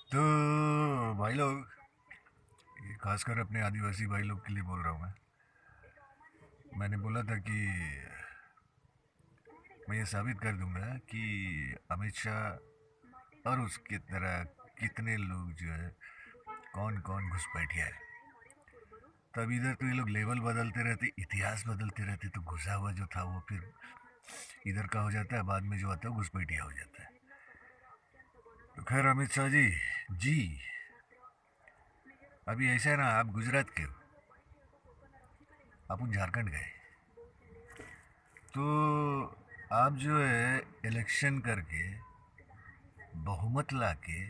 तो भाई लोग, ये खासकर अपने आदिवासी भाई लोग के लिए बोल रहा हूँ मैंने बोला था कि मैं ये साबित कर दूंगा कि अमित शाह और उसके तरह कितने लोग जो है, कौन कौन घुसपैठिया है। तब इधर तो ये लोग लेवल बदलते रहते, इतिहास बदलते रहते, तो घुसा हुआ जो था वो फिर इधर का हो जाता है, बाद में जो आता है घुसपैठिया हो जाता है। तो खैर अमित शाह जी, जी अभी ऐसा है ना, आप गुजरात के हो, आप झारखंड गए, तो आप जो है इलेक्शन करके बहुमत लाके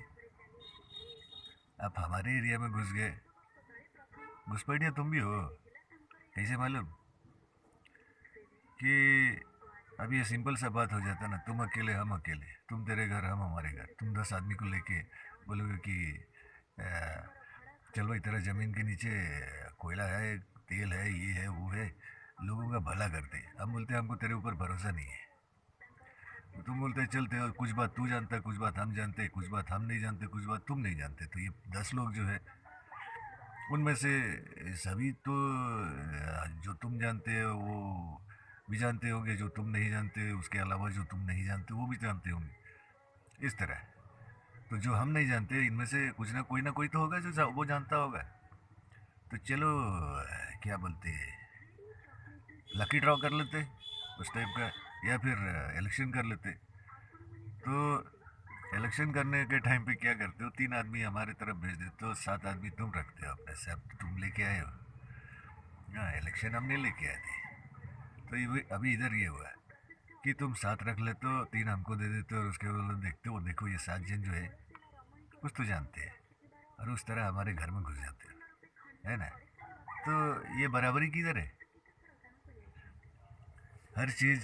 आप हमारे एरिया में घुस गए। घुसपैठिया तुम भी हो। कैसे मालूम? कि अब ये सिंपल सा बात हो जाता ना, तुम अकेले हम अकेले, तुम तेरे घर हम हमारे घर, तुम 10 आदमी को लेके बोलोगे कि अ, चल भाई तेरा ज़मीन के नीचे कोयला है, तेल है, ये है वो है, लोगों का भला करते। हम बोलते हैं हमको तेरे ऊपर भरोसा नहीं है। तो तुम बोलते हैं चलते, और कुछ बात तू जानता है, कुछ बात हम जानते हैं, कुछ बात हम नहीं जानते, कुछ बात तुम नहीं जानते। तो ये 10 लोग जो है, उनमें से सभी तो जो तुम जानते हो वो भी जानते होंगे, जो तुम नहीं जानते उसके अलावा जो तुम नहीं जानते वो भी जानते होंगे। इस तरह, तो जो हम नहीं जानते इनमें से कुछ ना कोई तो होगा जो वो जानता होगा। तो चलो, क्या बोलते हैं, लकी ड्रॉ कर लेते उस टाइप का, या फिर इलेक्शन कर लेते। तो इलेक्शन करने के टाइम पे क्या करते हो, 3 आदमी हमारे तरफ भेज देते हो, 7 आदमी तुम रखते हो अपने से, अब तुम लेके आए हो। हाँ, इलेक्शन हम नहीं लेके आए थे। तो ये अभी इधर ये हुआ है कि तुम 7 रख लेते हो, 3 हमको दे देते हो, और उसके बाद देखते हो, देखो ये 7 जन जो है कुछ तो जानते हैं, और उस तरह हमारे घर में घुस जाते हो, है ना। तो ये बराबरी किधर है? हर चीज़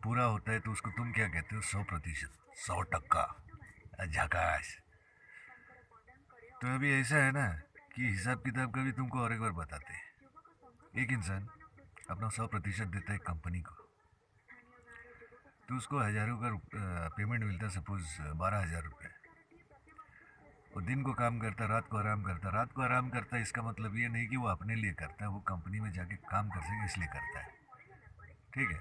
पूरा होता है तो उसको तुम क्या कहते हो? 100%, 100 टक्का, झकाश। तो अभी ऐसा है ना कि हिसाब किताब का भी तुमको और एक बार बताते हैं। एक इंसान अपना 100% देता है कंपनी को, तो उसको हज़ारों का पेमेंट मिलता है, सपोज 12,000 रुपये। वो दिन को काम करता, रात को आराम करता, रात को आराम करता, इसका मतलब ये नहीं कि वो अपने लिए करता है, वो कंपनी में जाके काम कर सके इसलिए करता है। ठीक है,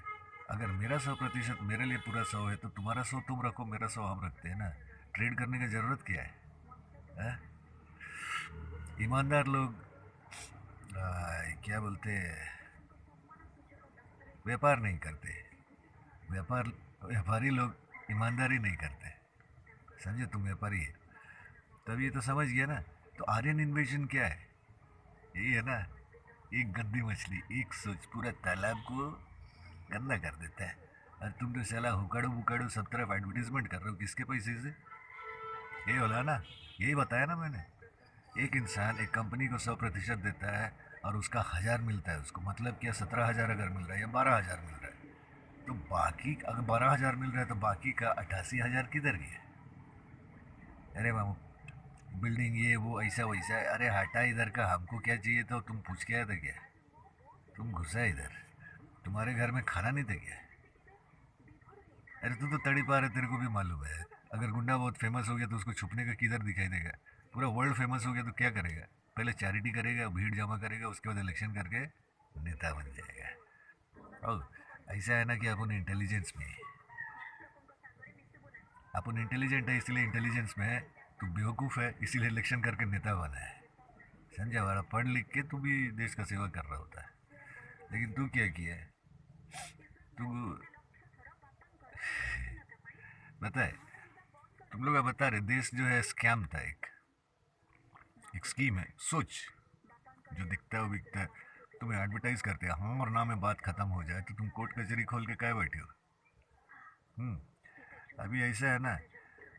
अगर मेरा 100% मेरे लिए पूरा 100 है, तो तुम्हारा 100 तुम रखो, मेरा 100 हम रखते हैं ना। ट्रेड करने की ज़रूरत क्या है, है? ईमानदार लोग क्या बोलते हैं, व्यापार नहीं करते। व्यापार व्यापारी लोग ईमानदारी नहीं करते। समझे, तुम व्यापारी है, तब ये तो समझ गया ना। तो आर्यन इन्वेजन क्या है? यही है ना, एक गंदी मछली, एक सोच पूरा तालाब को गंदा कर देता है। और तुम तो साला हुकाड़ू बुकाड़ू सब तरफ एडवर्टीजमेंट कर रहे हो, किसके पैसे से? ये होला ना, यही बताया ना मैंने। एक इंसान एक कंपनी को 100% देता है, और उसका 1,000 मिलता है उसको, मतलब क्या, 17,000 अगर मिल रहा है या 12,000 मिल रहा है, तो बाकी अगर 12,000 मिल रहा है तो बाकी का 88,000 किधर गया? अरे मामू, बिल्डिंग ये वो ऐसा वैसा है, अरे हटा इधर का, हमको क्या चाहिए था तुम पूछ के आया था क्या? तुम घुसा इधर, तुम्हारे घर में खाना नहीं था क्या? अरे तू तो तड़ी पा रहे, तेरे को भी मालूम है। अगर गुंडा बहुत फेमस हो गया तो उसको छुपने का किधर दिखाई देगा? पूरा वर्ल्ड फेमस हो गया तो क्या करेगा? पहले चैरिटी करेगा, भीड़ जमा करेगा, उसके बाद इलेक्शन करके नेता बन जाएगा। और ऐसा है ना कि अपन इंटेलिजेंस में है, अपन इंटेलिजेंट है इसलिए इंटेलिजेंस में है। तू बेवकूफ़ है इसीलिए इलेक्शन करके नेता बना है। समझा? वाला पढ़ लिख के तू भी देश का सेवा कर रहा होता है, लेकिन तू क्या किया है? तू बता है, तुम लोग बता रहे देश जो है स्कैम था, एक स्कीम है। सोच, जो दिखता है वो बिकता है। तुम्हें एडवर्टाइज करते हैं, हाँ और ना में बात खत्म हो जाए, तो तुम कोर्ट कचहरी खोल के काय बैठे हो? अभी ऐसा है ना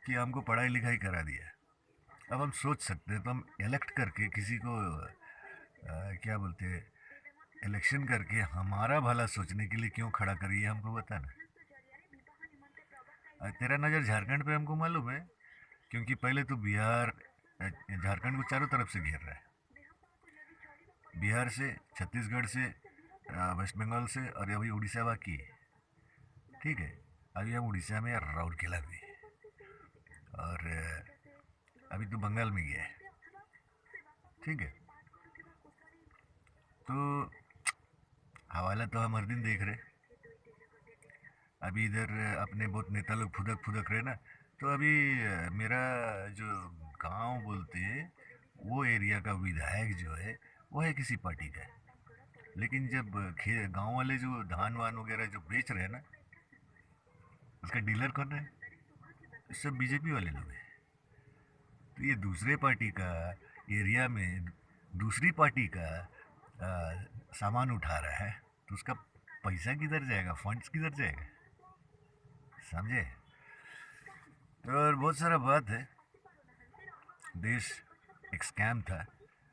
कि हमको पढ़ाई लिखाई करा दिया, अब हम सोच सकते हैं, तो हम इलेक्ट करके किसी को क्या बोलते हैं, इलेक्शन करके हमारा भला सोचने के लिए क्यों खड़ा करिए, हमको बताना। तेरा नज़र झारखंड पे हमको मालूम है, क्योंकि पहले तो बिहार झारखंड को चारों तरफ से घेर रहा है। बिहार से, छत्तीसगढ़ से, वेस्ट बंगाल से, और अभी उड़ीसा बाकी है। ठीक है, अभी हम उड़ीसा में राउरकेला में, और अभी तो बंगाल में गया है। ठीक है। तो हवाला तो हम हर दिन देख रहे। अभी इधर अपने बहुत नेता लोग फुदक फुदक रहे ना। तो अभी मेरा जो गांव बोलते हैं वो एरिया का विधायक जो है वो है किसी पार्टी का। लेकिन जब गांव वाले जो धान वान वगैरह जो बेच रहे हैं ना, उसका डीलर कौन है? सब बीजेपी वाले लोग हैं। तो ये दूसरे पार्टी का एरिया में दूसरी पार्टी का सामान उठा रहा है, तो उसका पैसा किधर जाएगा, फंड्स किधर जाएगा? समझे? और बहुत सारा बात है। देश एक स्कैम था।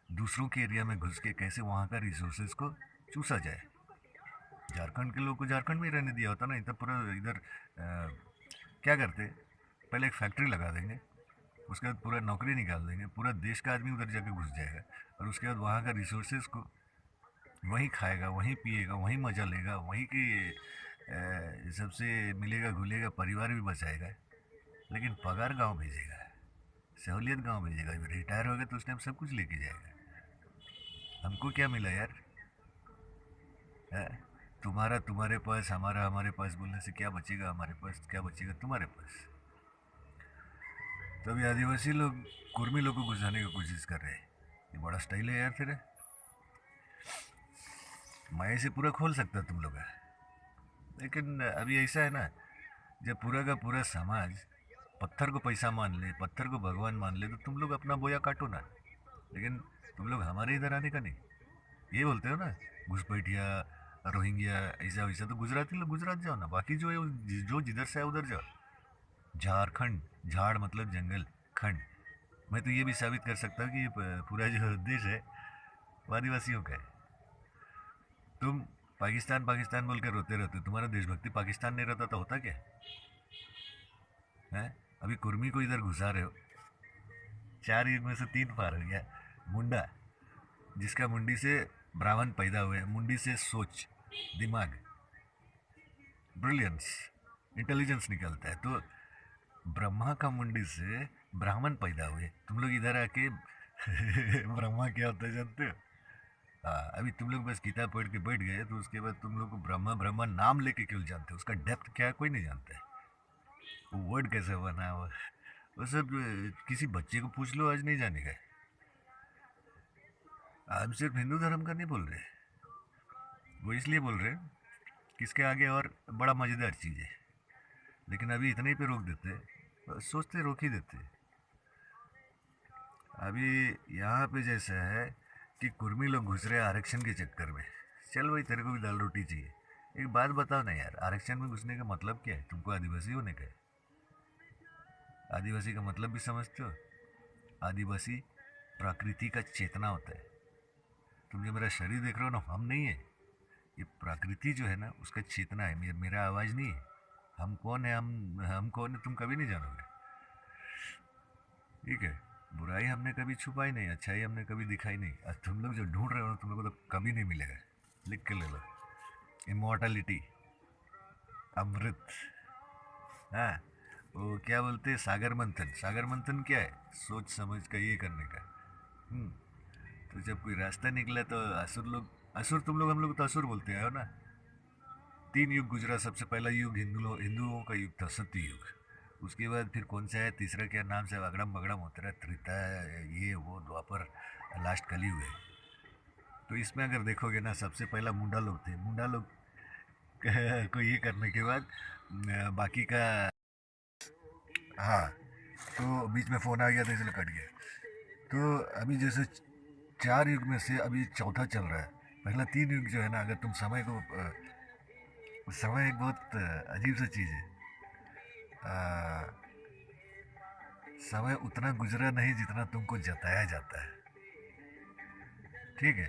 दूसरों के एरिया में घुस के कैसे वहाँ का रिसोर्सेज को चूसा जाए। झारखंड के लोग को झारखंड में ही रहने दिया होता ना, इतना पूरा इधर क्या करते, पहले एक फैक्ट्री लगा देंगे, उसके बाद पूरा नौकरी निकाल देंगे, पूरा देश का आदमी उधर जाके घुस जाएगा, और उसके बाद वहाँ का रिसोर्सेज को वहीं खाएगा, वहीं पिएगा, वहीं मजा लेगा, वहीं की सबसे मिलेगा घुलेगा, परिवार भी बचाएगा। लेकिन पगार गांव भेजेगा, सहूलियत गांव भेजेगा। रिटायर हो गया तो उस टाइम सब कुछ लेके जाएगा। हमको क्या मिला यार? है? तुम्हारा तुम्हारे पास, हमारा हमारे पास बोलने से क्या बचेगा हमारे पास, क्या बचेगा तुम्हारे पास? तो अभी आदिवासी लोग कुर्मी लोग को घुसाने की कोशिश कर रहे हैं। ये बड़ा स्टाइल है यार तेरा। मैं ऐसे पूरा खोल सकता तुम लोग का। लेकिन अभी ऐसा है ना, जब पूरा का पूरा समाज पत्थर को पैसा मान ले, पत्थर को भगवान मान ले, तो तुम लोग अपना बोया काटो ना। लेकिन तुम लोग हमारे इधर आने का नहीं। ये बोलते हो ना, घुसपैठिया, रोहिंग्या, ऐसा वैसा, तो गुजराती लोग गुजरात जाओ ना। बाकी जो है, जो जिधर से है उधर जाओ। झारखंड, झाड़ मतलब जंगल, खंड। मैं तो ये भी साबित कर सकता हूँ कि ये पूरा जो देश है वो आदिवासियों का है। तुम पाकिस्तान पाकिस्तान बोल कर रोते रहते, तुम्हारा देशभक्ति पाकिस्तान नहीं रहता तो होता क्या है? अभी कुर्मी को इधर घुसा रहे हो। 4 युग में से 3 पार हो गया। मुंडा, जिसका मुंडी से ब्राह्मण पैदा हुए, मुंडी से सोच, दिमाग, ब्रिलियंस, इंटेलिजेंस निकलता है। तो ब्रह्मा का मुंडी से ब्राह्मण पैदा हुए, तुम लोग इधर आके ब्रह्मा क्या होता है जानते हो? हाँ, अभी तुम लोग बस किताब पढ़ के बैठ गए, तो उसके बाद तुम लोग को ब्रह्मा ब्रह्मा नाम लेके क्यों जानते हो? उसका डेप्थ क्या है कोई नहीं जानता है। वो वर्ड कैसे बना वो सब किसी बच्चे को पूछ लो, आज नहीं जानेगा। हम सिर्फ हिंदू धर्म का नहीं बोल रहे, वो इसलिए बोल रहे हैं कि इसके आगे और बड़ा मज़ेदार चीज़ है। लेकिन अभी इतने ही पे रोक देते, बस सोचते रोक ही देते। अभी यहाँ पे जैसा है कि कुर्मी लोग घुस रहे हैं आरक्षण के चक्कर में। चल भाई, तेरे को भी दाल रोटी चाहिए। एक बात बताओ ना यार, आरक्षण में घुसने का मतलब क्या है? तुमको आदिवासी होने का है। आदिवासी का मतलब भी समझते हो? आदिवासी प्रकृति का चेतना होता है। तुम जो मेरा शरीर देख रहे हो ना, हम नहीं है। ये प्रकृति जो है ना, उसका चेतना है। मेरा आवाज़ नहीं है। हम कौन है, हम कौन है तुम कभी नहीं जानोगे। ठीक है? बुराई हमने कभी छुपाई नहीं, अच्छाई हमने कभी दिखाई नहीं। आज तुम लोग जो ढूंढ रहे हो ना, तुम लोग को तो कभी नहीं मिलेगा। लिख के ले लो, इमोर्टलिटी, अमृत। हाँ, वो क्या बोलते हैं, सागर मंथन। सागर मंथन क्या है? सोच समझ का ये करने का। हम्म। तो जब कोई रास्ता निकला तो असुर लोग, असुर तुम लोग, हम लोग तो असुर बोलते हैं ना। 3 युग गुजरा। सबसे पहला युग हिंदुओं का युग था, सत्य युग। उसके बाद फिर कौन सा है तीसरा, क्या नाम से, अगड़म बगड़म होता रहा, त्रेता, ये वो, द्वापर, लास्ट कलयुग है। तो इसमें अगर देखोगे ना, सबसे पहला मुंडा लोग थे। मुंडा लोग को ये करने के बाद बाकी का। हाँ, तो बीच में फ़ोन आ गया था इसलिए कट गया। तो अभी जैसे 4 युग में से अभी चौथा चल रहा है। पहला 3 युग जो है ना, अगर तुम समय को समय एक बहुत अजीब सी चीज़ है। आ, समय उतना गुजरा नहीं जितना तुमको जताया जाता है। ठीक है?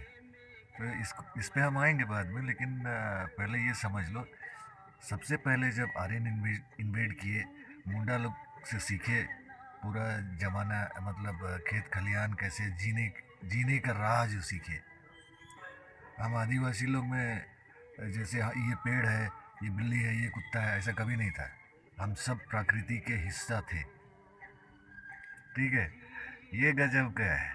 तो इस पे हम आएंगे बाद में, लेकिन पहले ये समझ लो। सबसे पहले जब आर्यन इन्वेड किए, मुंडा लोग से सीखे पूरा जमाना, मतलब खेत खलिहान कैसे जीने, जीने का राह जो सीखे। हम आदिवासी लोग में जैसे ये पेड़ है, ये बिल्ली है, ये कुत्ता है, ऐसा कभी नहीं था। हम सब प्रकृति के हिस्सा थे। ठीक है, ये गजब का है।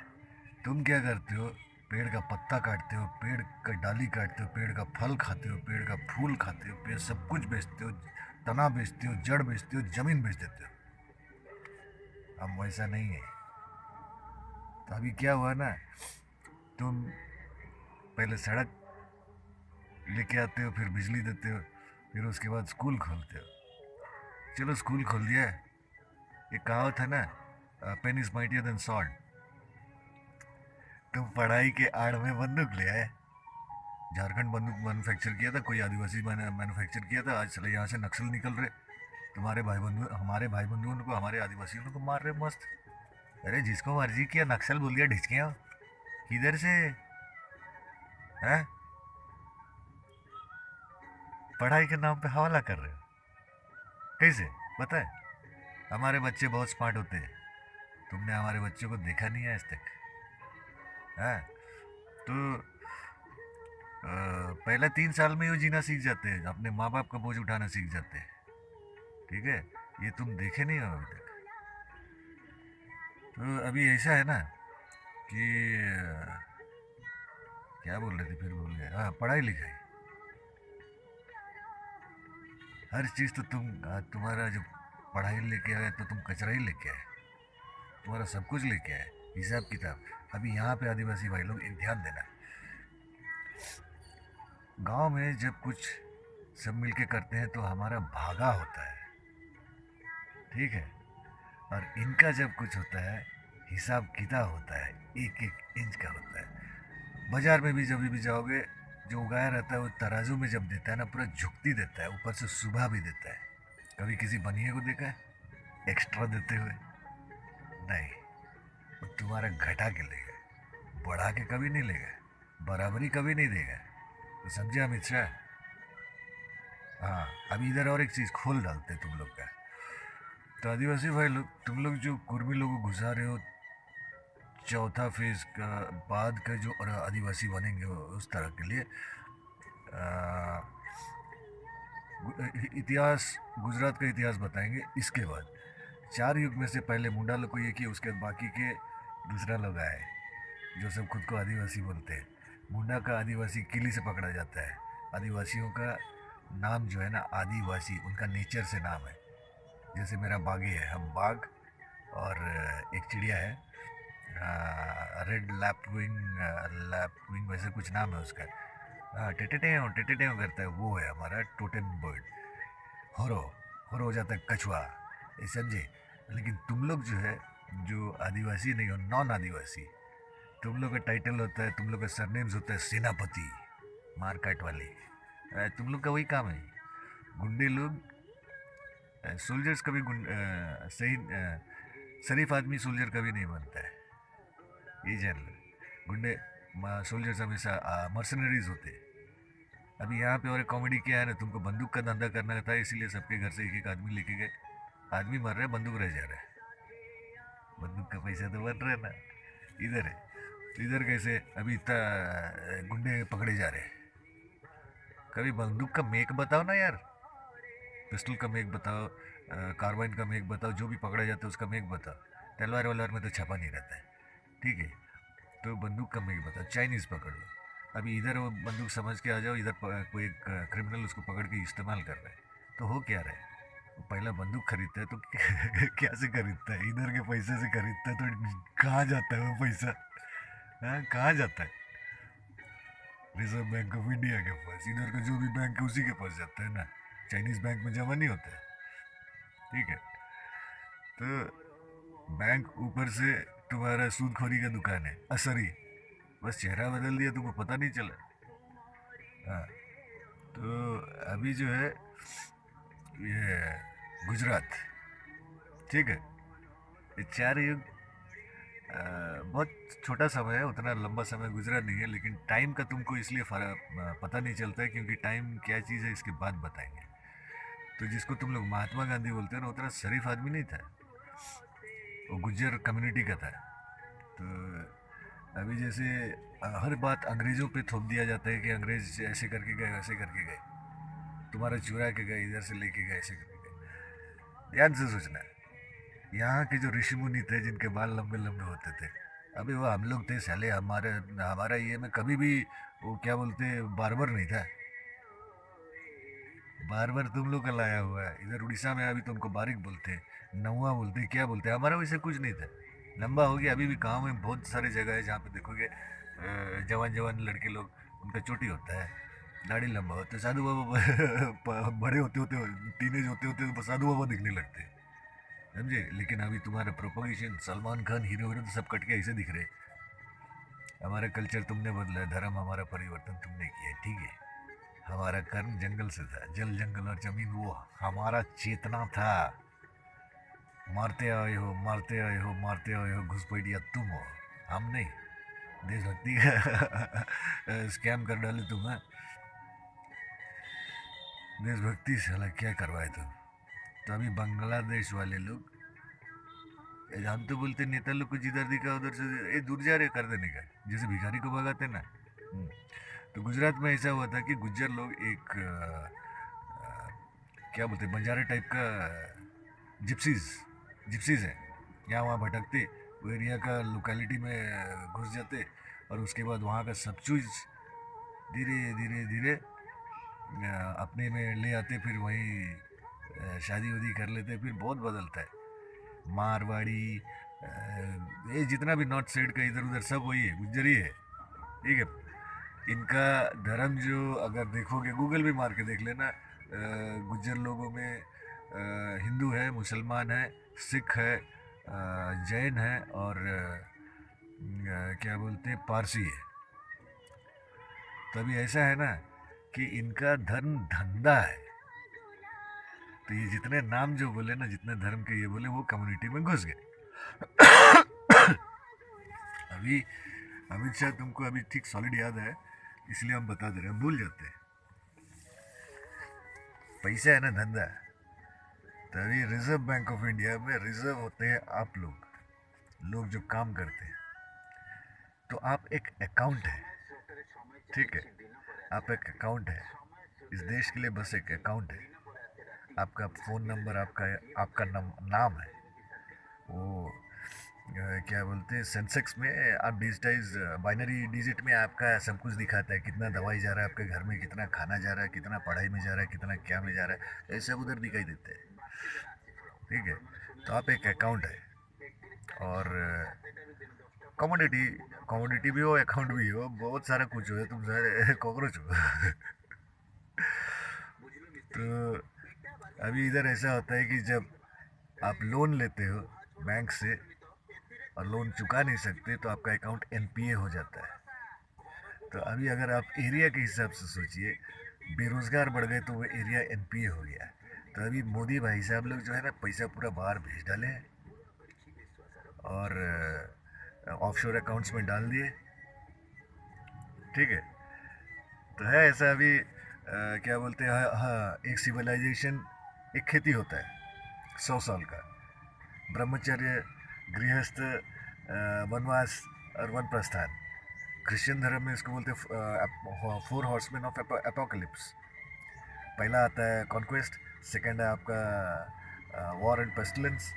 तुम क्या करते हो? पेड़ का पत्ता काटते हो, पेड़ का डाली काटते हो, पेड़ का फल खाते हो, पेड़ का फूल खाते हो, पेड़ सब कुछ बेचते हो, तना बेचते हो, जड़ बेचते हो, जमीन बेच देते हो। हम वैसा नहीं है। तो अभी क्या हुआ ना, तुम पहले सड़क लेके आते हो, फिर बिजली देते हो, फिर उसके बाद स्कूल खोलते हो। चलो स्कूल खोल दिया है। एक कहावत है ना, pen is mightier than sword. तुम पढ़ाई के आड़ में बंदूक ले आए। झारखंड बंदूक मैन्युफैक्चर किया था, कोई आदिवासी मैन्युफैक्चर किया था, आज चले यहाँ से नक्सल निकल रहे। तुम्हारे भाई बंधु, हमारे भाई बंधुओं को, हमारे आदिवासियों को मार रहे मस्त। अरे जिसको मर्जी किया नक्सल बोल दिया, ढिचके हो किधर से? हैं? पढ़ाई के नाम पे हवाला कर रहे हो? कैसे? पता है, हमारे बच्चे बहुत स्मार्ट होते हैं। तुमने हमारे बच्चों को देखा नहीं है आज तक। हाँ, तो पहले 3 साल में ही वो जीना सीख जाते हैं, अपने माँ बाप का बोझ उठाना सीख जाते हैं। ठीक है, ये तुम देखे नहीं हो अभी तक। तो अभी ऐसा है ना कि क्या बोल रहे थे, फिर भूल गए। हाँ, पढ़ाई लिखाई, हर चीज़ तो तुम्हारा जो पढ़ाई लेके आए तो तुम कचरा ही लेके आए। तुम्हारा सब कुछ लेके आए, हिसाब किताब। अभी यहाँ पे आदिवासी भाई लोग, एक ध्यान देना, गांव में जब कुछ सब मिलके करते हैं तो हमारा भागा होता है। ठीक है, और इनका जब कुछ होता है, हिसाब किताब होता है, एक एक इंच का होता है। बाजार में भी जब भी जाओगे, जो उगाया रहता है वो तराजू में जब देता है ना, पूरा झुकती देता है, ऊपर से सुबह भी देता है। कभी किसी बनिए को देखा है एक्स्ट्रा देते हुए? नहीं, वो तुम्हारा घटा के लेगा, बढ़ा के कभी नहीं लेगा, बराबरी कभी नहीं देगा। तो समझे अमित शाह? हाँ, अभी इधर और एक चीज़ खोल डालते तुम लोग का। तो आदिवासी भाई लोग, तुम लोग जो कुर्मी लोगों को घुसा रहे हो, चौथा फेज का बाद का जो आदिवासी बनेंगे उस तरह के लिए, इतिहास, गुजरात का इतिहास बताएंगे। इसके बाद 4 युग में से पहले मुंडा लोग को ये किया, उसके बाद बाकी के दूसरा लोग आए जो सब खुद को आदिवासी बोलते हैं। मुंडा का आदिवासी किली से पकड़ा जाता है। आदिवासियों का नाम जो है ना, आदिवासी उनका नेचर से नाम है। जैसे मेरा बागी है, हम बाघ, और एक चिड़िया है रेड लैपविंग वैसे कुछ नाम है उसका। हाँ, टेटेटेओ करता है, वो है हमारा टोटेम बर्ड। होरो, होरो हो जाता है कछुआ, ये समझे? लेकिन तुम लोग जो है, जो आदिवासी नहीं हो, नॉन आदिवासी, तुम लोग का टाइटल होता है, तुम लोग का सरनेम्स होता है सेनापति, मारकाट वाले। तुम लोग का वही काम है। गुंडे लोग, सोल्जर्स कभी सही शरीफ आदमी सोल्जर कभी नहीं बनता है, ये जान लो। गुंडे सोल्जर्स हमेशा मर्सनरीज होते हैं। अभी यहाँ पे और एक कॉमेडी क्या है ना, तुमको बंदूक का धंधा करना था, इसीलिए सबके घर से एक एक आदमी लेके गए। आदमी मर रहा है, बंदूक रह जा रहा है। बंदूक का पैसा तो बन रहा है ना, इधर है। तो इधर कैसे अभी इतना गुंडे पकड़े जा रहे हैं? कभी बंदूक का मेक बताओ ना यार, पिस्टल का मेक बताओ, कार्बाइन का मेक बताओ, जो भी पकड़ा जाता है उसका मेक बताओ। तलवार वलवार में तो छपा नहीं रहता है। ठीक है, तो बंदूक का मेक बताओ, चाइनीज़ पकड़ लो। अभी इधर वो बंदूक समझ के आ जाओ, इधर कोई एक क्रिमिनल उसको पकड़ के इस्तेमाल कर रहा है, तो हो क्या रहा है? वो पहला बंदूक खरीदता है तो क्या से खरीदता है? इधर के पैसे से खरीदता है, तो कहाँ जाता है वो पैसा? हाँ, कहाँ जाता है? रिजर्व बैंक ऑफ इंडिया के पास। इधर का जो भी बैंक है उसी के पास जाता है ना, चाइनीज़ बैंक में जमा नहीं होता है। ठीक है, तो बैंक ऊपर से तुम्हारा सूदखोरी का दुकान है, असरी, बस चेहरा बदल दिया, तुमको पता नहीं चला। हाँ, तो अभी जो है ये गुजरात, ठीक है, ये 4 युग बहुत छोटा समय है, उतना लंबा समय गुजरा नहीं है, लेकिन टाइम का तुमको इसलिए पता नहीं चलता है क्योंकि टाइम क्या चीज़ है इसके बाद बताएंगे। तो जिसको तुम लोग महात्मा गांधी बोलते हो ना, उतना शरीफ आदमी नहीं था, वो गुज्जर कम्युनिटी का था। तो अभी जैसे हर बात अंग्रेज़ों पे थोप दिया जाता है कि अंग्रेज ऐसे करके गए, वैसे करके गए, तुम्हारा चुरा के गए, इधर से लेके गए, ऐसे करके गए। ध्यान से सोचना है, यहाँ के जो ऋषि मुनि थे जिनके बाल लंबे लंबे होते थे, अभी वो हम लोग थे साले, हमारे हमारा ये में कभी भी वो क्या बोलते बार्बर नहीं था। बार्बर तुम लोग का लाया हुआ है, इधर उड़ीसा में अभी तुमको बारिक बोलते हैं, नौवा बोलते हैं, क्या बोलते हैं, हमारा वैसे कुछ नहीं था। लंबा हो गया, अभी भी गाँव में बहुत सारे जगह है जहाँ पे देखोगे जवान जवान लड़के लोग, उनका चोटी होता है, दाढ़ी लंबा होता है, साधु बाबा बड़े होते होते, टीनेज होते होते तो साधु बाबा दिखने लगते हैं, समझे। लेकिन अभी तुम्हारा propagation, Salman Khan hero hero तो सब कट के ऐसे दिख रहे। हमारा कल्चर तुमने बदला है, धर्म हमारा परिवर्तन तुमने किया है, ठीक है। हमारा कर्म जंगल से था, जल जंगल और जमीन वो हमारा चेतना था। मारते आए हो, मारते आए हो, मारते आए हो, घुसपैठिया तुम हो, हम नहीं। देशभक्ति का स्कैम कर डाले तुम, हैं? देशभक्ति साला क्या करवाए तुम। तो अभी बांग्लादेश वाले लोग, हम तो बोलते नेता लोग को जिधर दिखा उधर से ए दूर जा रहे कर देने का, जैसे भिखारी को भगाते ना। तो गुजरात में ऐसा हुआ था कि गुज्जर लोग एक क्या बोलते बंजारा टाइप का जिप्सीज जिप्सीज है, यहाँ वहाँ भटकते, वो एरिया का लोकेलिटी में घुस जाते, और उसके बाद वहाँ का सब चीज़ धीरे धीरे धीरे अपने में ले आते, फिर वहीं शादी वादी कर लेते, फिर बहुत बदलता है। मारवाड़ी ये जितना भी नॉर्थ साइड का इधर उधर सब वही है, गुज्जर ही है, ठीक है। इनका धर्म जो अगर देखोगे, गूगल भी मार के देख लेना, गुज्जर लोगों में हिंदू है, मुसलमान है, सिख है, जैन है, और क्या बोलते हैं पारसी है। तभी ऐसा है ना कि इनका धर्म धंधा है। तो ये जितने नाम जो बोले ना, जितने धर्म के ये बोले, वो कम्युनिटी में घुस गए। अभी अमित शाह तुमको अभी ठीक सॉलिड याद है, इसलिए हम बता दे रहे हैं, भूल जाते हैं। पैसा है ना धंधा। तभी रिजर्व बैंक ऑफ इंडिया में रिजर्व होते हैं आप लोग, लोग जो काम करते हैं। तो आप एक अकाउंट है, ठीक है, आप एक अकाउंट है, इस देश के लिए बस एक अकाउंट है। आपका फ़ोन नंबर, आपका आपका नाम है, वो क्या बोलते हैं सेंसेक्स में आप डिजिटाइज बाइनरी डिजिट में आपका सब कुछ दिखाता है, कितना दवाई जा रहा है आपके घर में, कितना खाना जा रहा है, कितना पढ़ाई में जा रहा है, कितना क्या में जा रहा है, ये सब उधर दिखाई देते हैं, ठीक है। तो आप एक अकाउंट है, और कमोडिटी कमोडिटी भी हो, अकाउंट भी हो, बहुत सारा कुछ हो, तुम सारे कॉकरोच हो। तो अभी इधर ऐसा होता है कि जब आप लोन लेते हो बैंक से और लोन चुका नहीं सकते, तो आपका अकाउंट एनपीए हो जाता है। तो अभी अगर आप एरिया के हिसाब से सोचिए, बेरोजगार बढ़ गए तो वो एरिया एनपीए हो गया। तो अभी मोदी भाई साहब लोग जो है ना, पैसा पूरा बाहर भेज डाले हैं और ऑफशोर अकाउंट्स में डाल दिए, ठीक है। तो है ऐसा अभी क्या बोलते हैं, हाँ, एक सिविलाइजेशन, एक खेती होता है 100 साल का, ब्रह्मचर्य, गृहस्थ, वनवास और वन प्रस्थान। क्रिश्चियन धर्म में इसको बोलते हैं 4 हॉर्समैन ऑफ एपोकलिप्स। पहला आता है कॉन्क्वेस्ट, सेकंड है आपका वॉर एंड पेस्टिलेंस,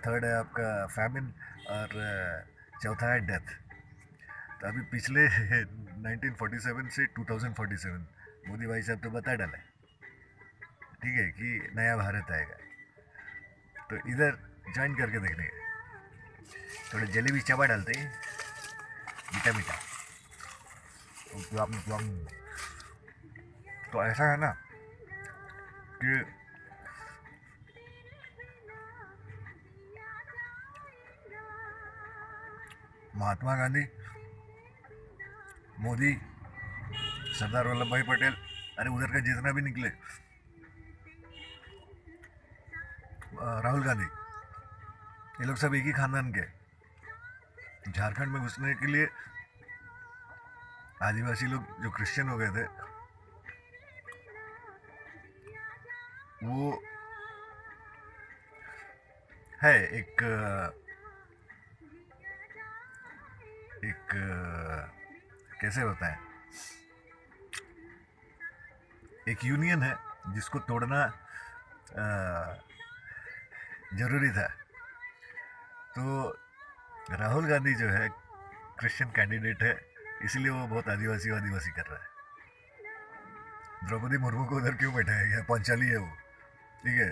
थर्ड है आपका फैमिन, और चौथा है डेथ। तो अभी पिछले 1947 से 2047 मोदी भाई साहब तो बता डाला, ठीक है, कि नया भारत आएगा। तो इधर ज्वाइन करके देखने का, थोड़े जलेबी चबा डालते हैं, मीठा मीठा। तो ऐसा है ना कि महात्मा गांधी, मोदी, सरदार वल्लभ भाई पटेल, अरे उधर का जितना भी निकले, राहुल गांधी, ये लोग सब एक ही खानदान के। झारखंड में घुसने के लिए आदिवासी लोग जो क्रिश्चियन हो गए थे, वो है एक एक कैसे बताएं, एक यूनियन है जिसको तोड़ना जरूरी था। तो राहुल गांधी जो है क्रिश्चियन कैंडिडेट है, इसलिए वो बहुत आदिवासी आदिवासी कर रहा है। द्रौपदी मुर्मू को उधर क्यों बैठाया गया? पांचाली है वो, ठीक है।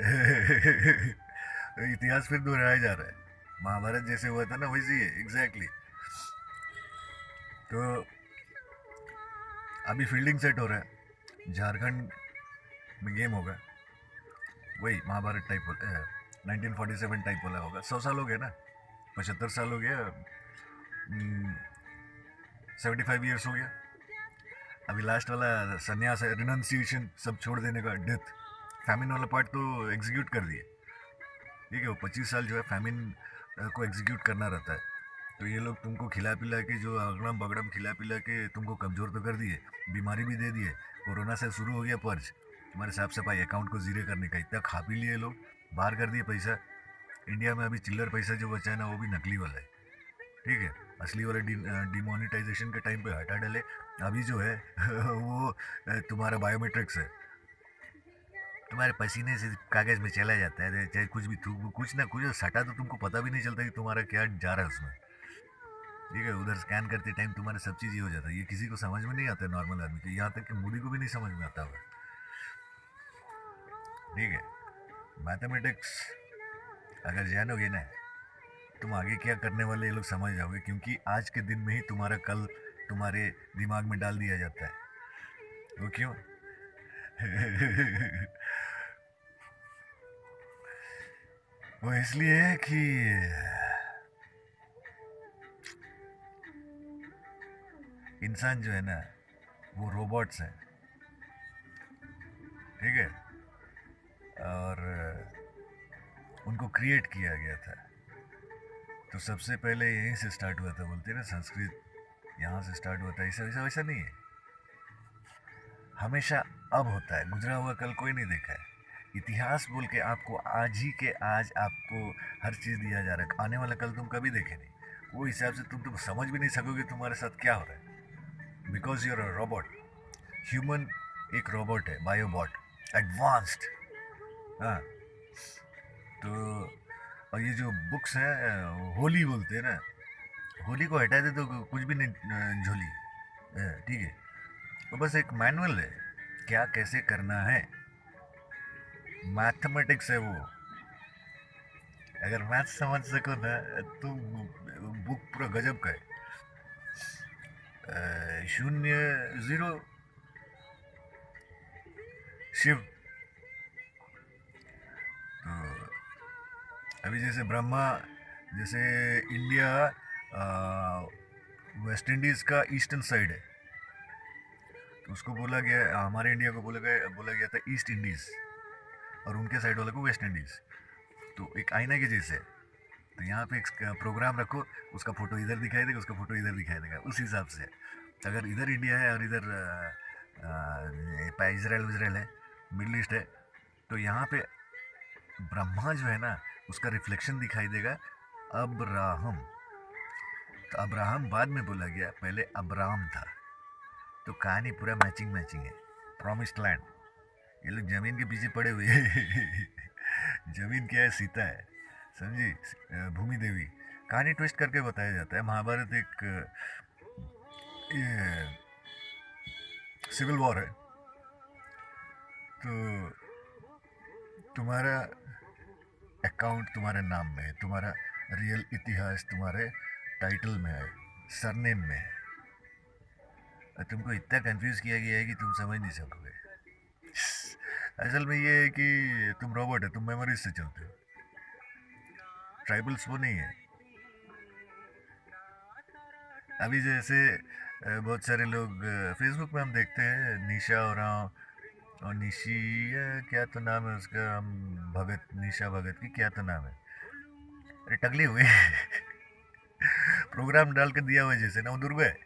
इतिहास फिर दोहराया जा रहा है, महाभारत जैसे हुआ था ना वैसे ही है एग्जैक्टली। तो अभी फील्डिंग सेट हो रहा है, झारखंड में गेम होगा, वही महाभारत टाइप होता है, 1947 टाइप वाला होगा। 100 साल हो गया ना, 75 साल हो गया, 75 ईयर्स हो गया। अभी लास्ट वाला संन्यास है, रिनंसिएशन, सब छोड़ देने का, डेथ, फैमिन वाला पार्ट तो एग्जीक्यूट कर दिए, ठीक है। वो 25 साल जो है फैमिन को एग्जीक्यूट करना रहता है। तो ये लोग तुमको खिला पिला के, जो अगड़म बगड़म खिला पिला के तुमको कमज़ोर तो कर दिए, बीमारी भी दे दिए। कोरोना से शुरू हो गया पर्च, तुम्हारे साफ सफाई अकाउंट को जीरो करने का, इतना खा पी लिए लोग, बाहर कर दिए पैसा। इंडिया में अभी चिल्लर पैसा जो बचा है ना, वो भी नकली वाला है, ठीक है। असली वाले डिमोनिटाइजेशन के टाइम पे हटा डाले। अभी जो है वो तुम्हारा बायोमेट्रिक्स है, तुम्हारे पसीने से कागज में चला जाता है, चाहे कुछ भी कुछ ना कुछ सटा तो तुमको पता भी नहीं चलता कि तुम्हारा क्या जा रहा है उसमें, ठीक है। उधर स्कैन करते टाइम तुम्हारे सब चीज़ ये हो जाता है। ये किसी को समझ में नहीं आता, नॉर्मल आदमी को, यहाँ तक कि मोदी को भी नहीं समझ में आता हुआ, ठीक है। मैथमेटिक्स अगर जानोगे ना, तुम आगे क्या करने वाले ये लोग समझ जाओगे, क्योंकि आज के दिन में ही तुम्हारा कल तुम्हारे दिमाग में डाल दिया जाता है। वो क्यों? वो इसलिए कि इंसान जो है ना, वो रोबोट्स हैं, ठीक है। और उनको क्रिएट किया गया था। तो सबसे पहले यहीं से स्टार्ट हुआ था, बोलते हैं ना संस्कृत यहाँ से स्टार्ट हुआ था। ऐसा वैसा वैसा नहीं है, हमेशा अब होता है, गुजरा हुआ कल कोई नहीं देखा है। इतिहास बोल के आपको आज ही के आज आपको हर चीज़ दिया जा रहा है, आने वाला कल तुम कभी देखे नहीं। वो हिसाब से तुम समझ भी नहीं सकोगे तुम्हारे साथ क्या हो रहा है, because you're a robot. Human एक रोबोट है, बायोबॉट, एडवांस्ड। हाँ, तो और ये जो बुक्स हैं, होली बोलते हैं ना, होली को हटा दे तो कुछ भी नहीं झोली, ठीक है। तो बस एक मैनुअल है, क्या कैसे करना है, मैथमेटिक्स है वो। अगर मैथ समझ सको ना तो बुक पूरा गजब का है। शून्य, जीरो, शिव। तो अभी जैसे ब्रह्मा, जैसे इंडिया वेस्ट इंडीज़ का ईस्टर्न साइड है, तो उसको बोला गया, हमारे इंडिया को बोला गया था ईस्ट इंडीज़, और उनके साइड वाले को वेस्ट इंडीज़। तो एक आईना के जैसे, तो यहाँ पे एक प्रोग्राम रखो, उसका फ़ोटो इधर दिखाई देगा, उसका फ़ोटो इधर दिखाई देगा, उस हिसाब से। अगर इधर इंडिया है और इधर इसराइल विजराइल है, मिडल ईस्ट है, तो यहाँ पे ब्रह्मा जो है ना, उसका रिफ्लेक्शन दिखाई देगा अब्राहम। तो अब्राहम बाद में बोला गया, पहले अब्राम था। तो कहानी पूरा मैचिंग मैचिंग है। प्रॉमिस्ड लैंड, ये लोग जमीन के पीछे पड़े हुए हैं। जमीन क्या है? सीता है, समझी, भूमि देवी। कहानी ट्विस्ट करके बताया जाता है। महाभारत एक ये सिविल वॉर है, तो तुम्हारा अकाउंट तुम्हारे नाम में है, तुम्हारा रियल इतिहास तुम्हारे टाइटल में है, सरनेम में है। और तुमको इतना कंफ्यूज किया गया है कि तुम समझ नहीं सकोगे। असल में ये है कि तुम रोबोट है, तुम मेमोरीज से चलते हो, ट्राइबल्स वो नहीं है। अभी जैसे बहुत सारे लोग फेसबुक में हम देखते हैं, निशा और निशी, क्या तो नाम है उसका, भगत, निशा भगत की क्या तो नाम है, अरे टगली हुए। प्रोग्राम डाल कर दिया हुआ जैसे ना, वो दुर्गा है,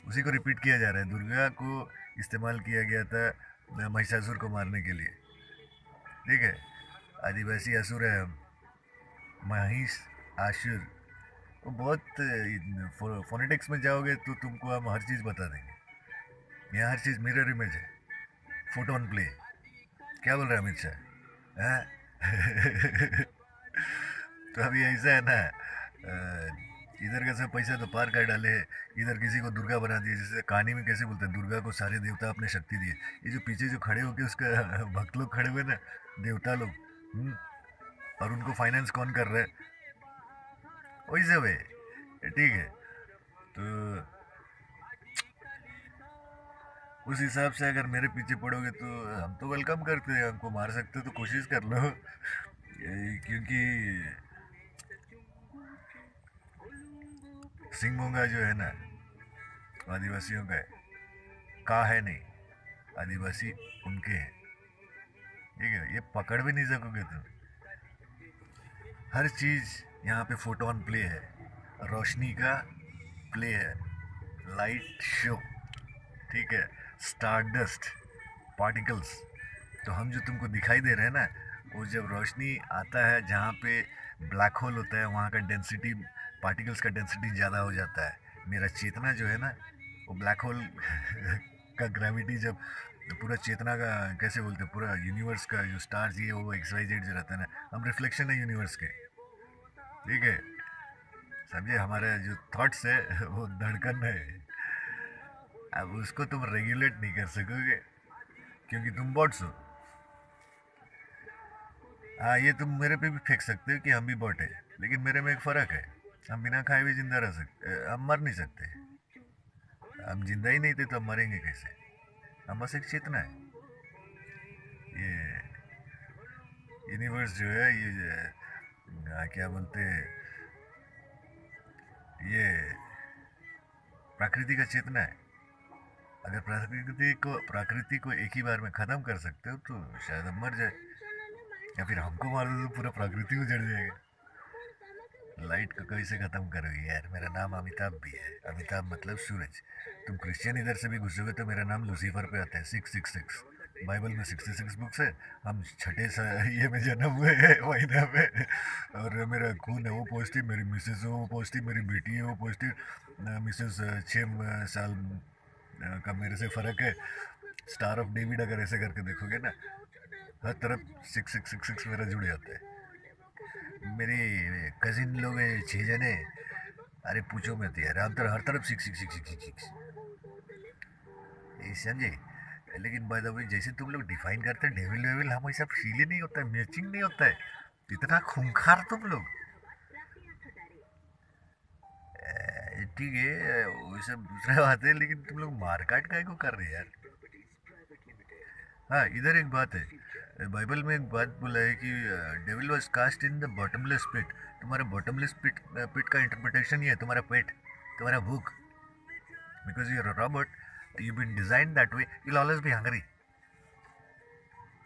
उसी को रिपीट किया जा रहा है। दुर्गा को इस्तेमाल किया गया था महिषासुर को मारने के लिए, ठीक है। आदिवासी असुर है हम, महिष आसुर। वो बहुत फोनेटिक्स में जाओगे तो तुमको हम हर चीज़ बता देंगे। यहाँ हर चीज़ मिरर इमेज है, फोटो ऑन प्ले। क्या बोल रहा है अमित शाह? हाँ? तो अभी ऐसा है ना, इधर का सब पैसा तो पार कर डाले, इधर किसी को दुर्गा बना दिए, जैसे कहानी में कैसे बोलते हैं दुर्गा को सारे देवता अपने शक्ति दिए। ये जो पीछे जो खड़े होके उसका भक्त लोग खड़े हुए ना, देवता लोग, और उनको फाइनेंस कौन कर रहा है, वही सब है। ठीक है, तो उस हिसाब से अगर मेरे पीछे पड़ोगे तो हम तो वेलकम करते हैं, हमको मार सकते हो तो कोशिश कर लो। क्योंकि सिंह मोंगा जो है ना, आदिवासियों का है, का है नहीं, आदिवासी उनके हैं। ठीक है, ये पकड़ भी नहीं सकोगे तुम। हर चीज़ यहाँ पे फोटोन प्ले है, रोशनी का प्ले है, लाइट शो। ठीक है, स्टारडस्ट पार्टिकल्स, तो हम जो तुमको दिखाई दे रहे हैं ना, वो जब रोशनी आता है जहाँ पे ब्लैक होल होता है, वहाँ का डेंसिटी, पार्टिकल्स का डेंसिटी ज़्यादा हो जाता है। मेरा चेतना जो है ना, वो ब्लैक होल का ग्रेविटी जब पूरा चेतना का, कैसे बोलते हैं, पूरा यूनिवर्स का जो स्टार्स ये वो एक्स वाई जेड जो रहता है ना, हम रिफ्लेक्शन है यूनिवर्स के। ठीक है, समझे, हमारे जो थॉट्स है वो धड़कन है। अब उसको तुम रेगुलेट नहीं कर सकोगे क्योंकि तुम बॉट्स हो। हाँ, ये तुम मेरे पे भी फेंक सकते हो कि हम भी बॉट है, लेकिन मेरे में एक फ़र्क है, हम बिना खाए भी जिंदा रह सकते, हम मर नहीं सकते। हम जिंदा ही नहीं थे तो हम मरेंगे कैसे? हम बस एक चेतना है। ये यूनिवर्स जो है, ये क्या बोलते हैं, ये प्रकृति का चेतना है। अगर प्रकृति को एक ही बार में ख़त्म कर सकते हो तो शायद हम मर जाए, या फिर हमको मार दो तो पूरा प्रकृति उजड़ जाएगा। लाइट को कैसे ख़त्म करोगे यार? मेरा नाम अमिताभ भी है, अमिताभ मतलब सूरज। तुम क्रिश्चियन इधर से भी घुसोगे तो मेरा नाम लूसीफर पे आता है, 666। बाइबल में 66 बुक्स है, हम छठे ये में जन्म हुए हैं महीना में, और मेरा खून है वो पॉजिटिव, मेरी मिसेज है वो पॉजिटिव, मेरी बेटी है वो पॉजिटिव। मिसेज 6 साल का मेरे से फ़र्क है। स्टार ऑफ डेविड अगर ऐसे करके देखोगे ना, हर तरफ 6666 मेरा जुड़ जाता है। मेरी कजिन लोग हैं 6 जने, अरे पूछो मत यार, हर तरफ six six six six six, समझे। लेकिन बाय द वे, जैसे तुम लोग डिफाइन करते हैं डेविल वेविल, हम ऐसा फील ही नहीं होता है, मैचिंग नहीं होता है, इतना खूंखार तुम लोग। ठीक है, वो सब दूसरा बात है, लेकिन तुम लोग मारकाट काय को कर रहे हैं यार? हाँ, इधर एक बात है, बाइबल में एक बात बोला है कि devil was cast in the bottomless pit. तुम्हारा बॉटमलेस पिट, पिट का इंटरप्रिटेशन ये है, तुम्हारा पेट, तुम्हारा भूख। Because you are a robot, you been design that way, you'll always be hungry.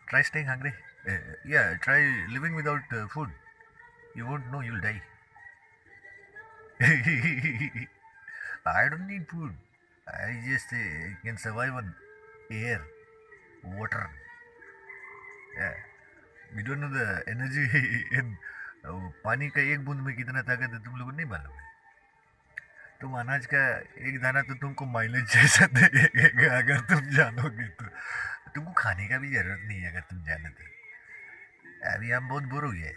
Try staying hungry. Yeah, try living without food. You won't know, you'll die. I don't need food. I just can survive on air, water. Yeah. We don't know the energy in पानी का एक बूंद में कितना ताकत है, तुम लोगों को नहीं मालूम है। तुम अनाज का एक दाना तो तुमको माइलेज जैसा देगा अगर तुम जानोगे तो। तुमको खाने का भी जरूरत नहीं है अगर तुम जाने तो। अभी हम बहुत बोर हो गए।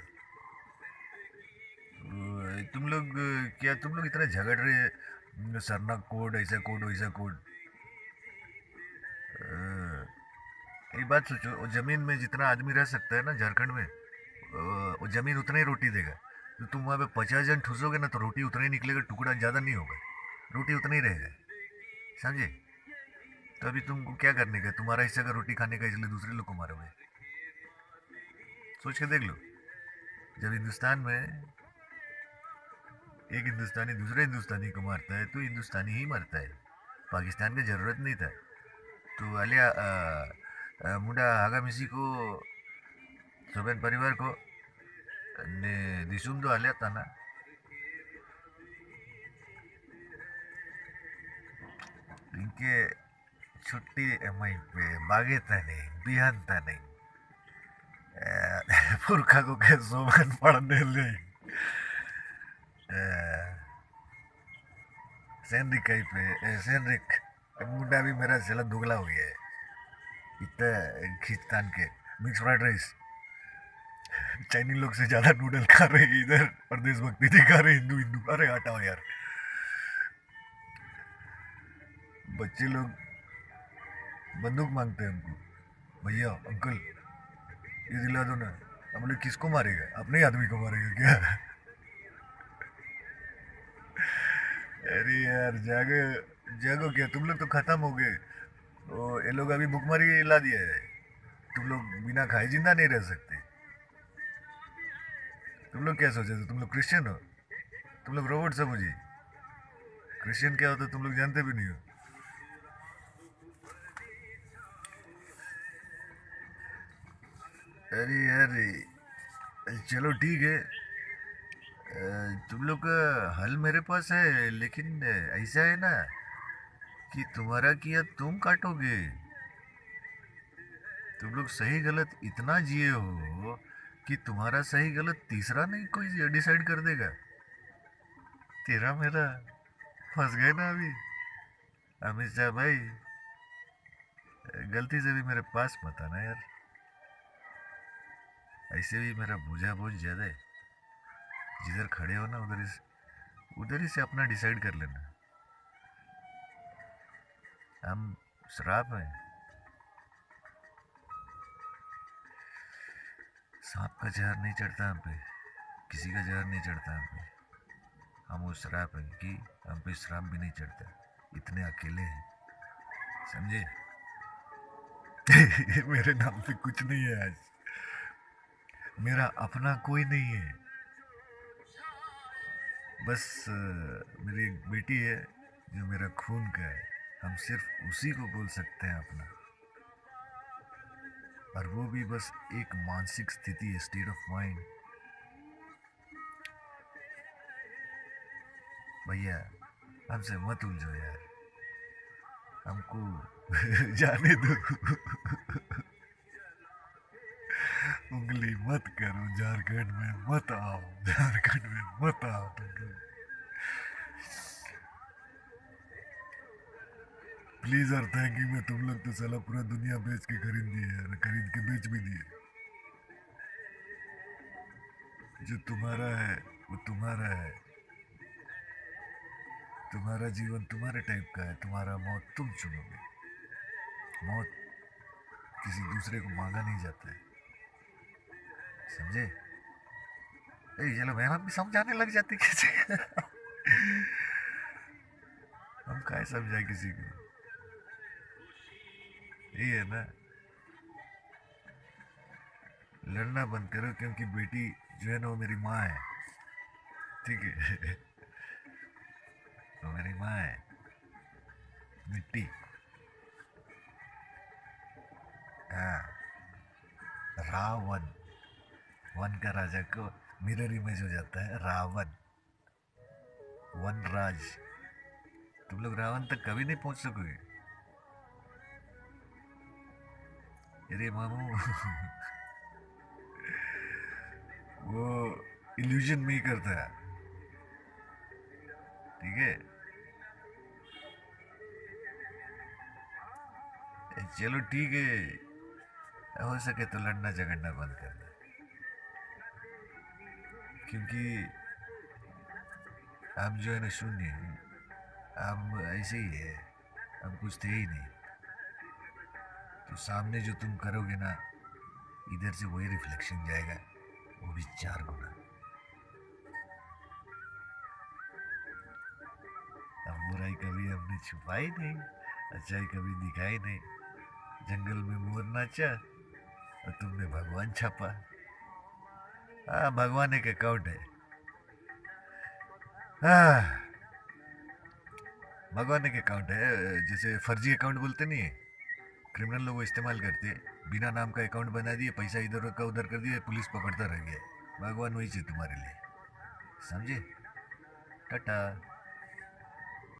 तुम लोग क्या तुम लोग इतना झगड़ रहे, सरना कोड, ऐसा कोड वैसा कोड। एक बात सोचो, वो जमीन में जितना आदमी रह सकता है ना झारखंड में, वो जमीन उतना ही रोटी देगा। तो तुम वहाँ पे 50 जन ठूसोगे ना तो रोटी उतना ही निकलेगा, टुकड़ा ज़्यादा नहीं होगा, रोटी उतना ही रहेगा। समझे? तो अभी तुमको क्या करने का, तुम्हारा हिस्सा का रोटी खाने का, इसलिए दूसरे लोग को मारोगे? सोच के देख लो, जब हिंदुस्तान में एक हिंदुस्तानी दूसरे हिंदुस्तानी को मारता है तो हिंदुस्तानी ही मरता है, पाकिस्तान की ज़रूरत नहीं था। तो अलिया मुंडा आगामिसी को, सोबेन परिवार को ने दिसुम दो अलिया था ना। इनके छुट्टी मई पे बागे था नहीं, बिहान था नहीं, पुरखा को के सोबन पढ़ने ले सैनरिक कहीं पे सैनरिक मुंडा भी मेरा चला दुगला हो गया है, इतना खींच तान के। मिक्स फ्राइड राइस चाइनीज लोग से ज्यादा नूडल खा रहे हैं इधर और देशभक्ति दिखा रहे हिंदू हिंदू। अरे हटाओ यार। बच्चे लोग बंदूक मांगते हैं हमको, भैया अंकल ये दिला दो ना। हम बोले किसको मारेगा, अपने ही आदमी को मारेगा क्या? अरे यार जागो, जागो क्या, तुम लोग तो खत्म हो गए। ओ ये लोग अभी भुखमरी ला दिया है। तुम लोग बिना खाए जिंदा नहीं रह सकते। तुम लोग क्या सोचे थे, तुम लोग क्रिश्चियन हो? तुम लोग रोबोट समझिए। क्रिश्चियन क्या होता है तुम लोग जानते भी नहीं हो। अरे यार चलो ठीक है। तुम लोग का हल मेरे पास है, लेकिन ऐसा है ना कि तुम्हारा किया तुम काटोगे। तुम लोग सही गलत इतना जिए हो कि तुम्हारा सही गलत तीसरा नहीं कोई डिसाइड कर देगा। तेरा मेरा फंस गए ना अभी। अमित शाह भाई, गलती से भी मेरे पास मत आना यार। ऐसे भी मेरा बोझा बहुत ज्यादा है। जिधर खड़े हो ना उधर ही से अपना डिसाइड कर लेना। हम शराब हैं। सांप का जहर नहीं चढ़ता हम पे, किसी का जहर नहीं चढ़ता हम पे। हम वो शराब हैं कि हम पे शराब भी नहीं चढ़ता। इतने अकेले हैं, समझे? मेरे नाम पे कुछ नहीं है आज। मेरा अपना कोई नहीं है। बस मेरी एक बेटी है जो मेरा खून का है। हम सिर्फ उसी को बोल सकते हैं अपना। और वो भी बस एक मानसिक स्थिति है, स्टेट ऑफ माइंड। भैया हमसे मत उलझो यार, हमको जाने दो। उंगली मत करो, झारखंड में मत आओ, झारखंड में मत आओ तुम लोग। प्लीज और थैंक यू में तुम लोग तो साला पूरा दुनिया बेच के खरीद दिए यार, खरीद के बेच भी दिए। जो तुम्हारा है वो तुम्हारा है। तुम्हारा जीवन तुम्हारे टाइप का है, तुम्हारा मौत तुम चुनोगे। मौत किसी दूसरे को मांगा नहीं जाता है, समझे? चलो मैं भी समझाने लग जाती कैसे। हम क्या समझाए किसी को, यही है ना। लड़ना बंद करो, क्योंकि बेटी जो है ना वो मेरी माँ है, ठीक है? वो मेरी माँ है, मिट्टी। हाँ, रावण, वन का राजा को मिरर इमेज हो जाता है रावण, वन राज। तुम लोग रावण तक कभी नहीं पहुंच सकोगे। अरे मामू, वो इल्यूजन में ही करता है, ठीक है? चलो ठीक है, हो सके तो लड़ना झगड़ना बंद कर दो, क्योंकि हम जो है ना शून्य हैं। हम ऐसे ही है, हम कुछ थे ही नहीं। तो सामने जो तुम करोगे ना, इधर से वही रिफ्लेक्शन जाएगा, वो भी 4 गुना। अब बुराई कभी हमने छुपाई नहीं, अच्छाई कभी दिखाई नहीं। जंगल में मोर नाचा और तुमने भगवान छापा। हाँ, भगवान एक अकाउंट है। हाँ, भगवान एक अकाउंट है। जैसे फर्जी अकाउंट बोलते नहीं है, क्रिमिनल लोग वो इस्तेमाल करते हैं। बिना नाम का अकाउंट बना दिए, पैसा इधर का उधर कर दिए, पुलिस पकड़ता रह गया। भगवान वही चाहिए तुम्हारे लिए, समझे? टाटा।